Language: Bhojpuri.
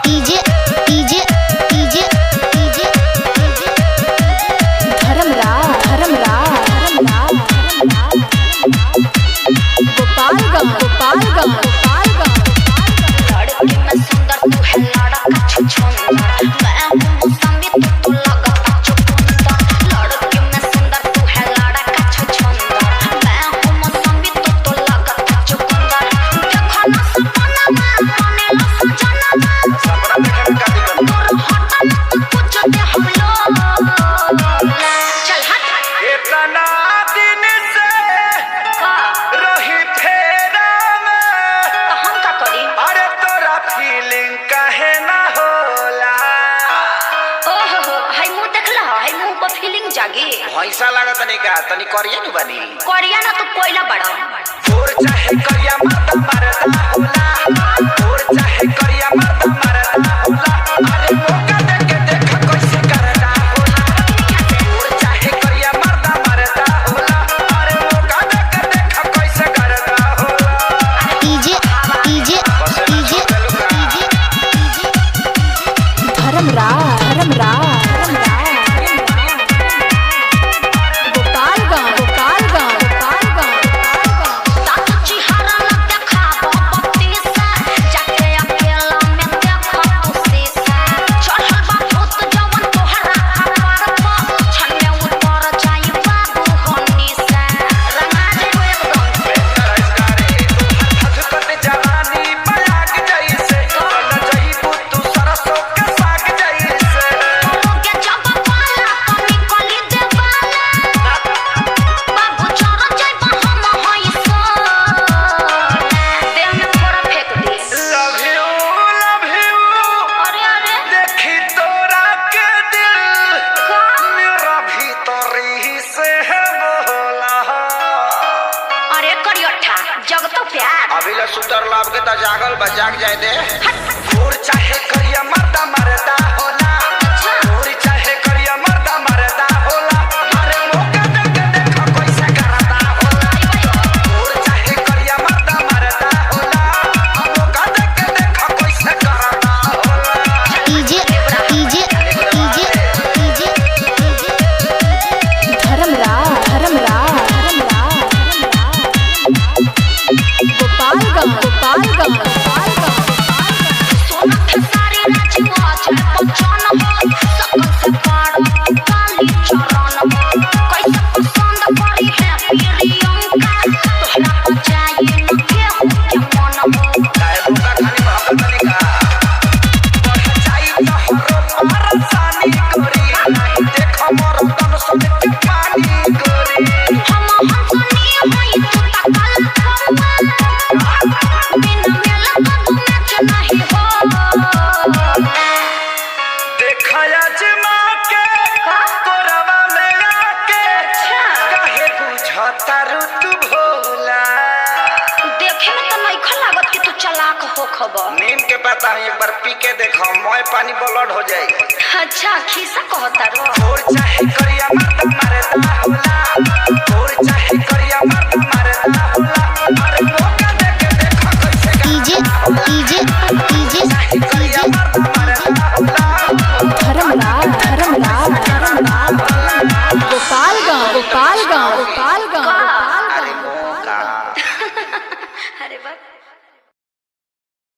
DJ DJ DJ DJ Gopalganj Gopalganj लड़की में सुंदर तू है लड़का छुछुंदर मैं हूँ मौसमी तू लगता चुकंदर लड़की में सुंदर तू है लड़का छुछुंदर मैं हूँ मौसमी तू लगता चुकंदर देखो ना सपना में बने ला सजना सपना देखने में का दिक्कत दूर हटा मत कुछ दे हम लोग चल हट इतना दिन से का रही फेरा में तो हम का करी अरे तोरा फीलिंग काहे ना होला ओहो हाय मुंह देखला हाय मुंह पर फीलिंग जागी भैंसा लागत नहीं का तनी करिए नु बनी कोरिया ना तू कोयला बड़ा तोर चाहे करिया मर्द मरदा होला तोर चाहे करिया मर्द मरदा होला अरे मौका दे के देख कैसे करदा होला तोर चाहे करिया मर्द मरदा होला अरे मौका दे के देख कैसे करदा होला DJ DJ DJ DJ Gopalganj Gopalganj साथ चिहारा न देखा बत्ती से जाके अकेला में देखा तू शीशा चढ़ल बा भूत जवन तोहरा कपार पर छन में उतर जाई बाबू हनी से रंगा जेबो एकदम धधकत जवानी बयाग जैसे बन जईबू तू सरसों के साग जैसे के जब पाला तो निकली देवाला बाबू चढ़ जाइबा हम हई सो देह में फोड़ा फेंक दी लव यू अरे अरे देखी तोरा के दिल मेरा भीतरी से है बोला अरे करियठा जग तो प्यार अभी ले सुतर लाभ के त जागल बजाग जाए दे तोर चाहे करिया मर्दा मरदा होला तोर चाहे करिया मर्दा मरदा होला अरे मौका दे के देख कैसे करदा होला तोर चाहे करिया मर्दा मरदा होला मौका दे के देख कैसे करदा होला DJ DJ DJ DJ Gopalganj सोना के सारी राजवा चल पहचान हो सकल से पाड़ काली चरण हो कैसे पसंद पड़ी है प्रियंका तोहरा बजाई न केहू के मन हो काहे भूखा खानी मोहब्बत निका बढ़ जाई तो हरो परसानी करी नहीं देख मोर तन सब के पानी करी हम हंसनी होई तू तकल खम्मा बिन मेला कदू मैच नहीं हो देखया जमा के कोरवा में आके काहे बुझता ऋतु भोला देखे में तो नहीं लागत कि तू चालाक हो खबर नीम के पता है एक बार पी के देखो मोय पानी ब्लड हो जाए अच्छा खीसा कहता रो और चाहे करिया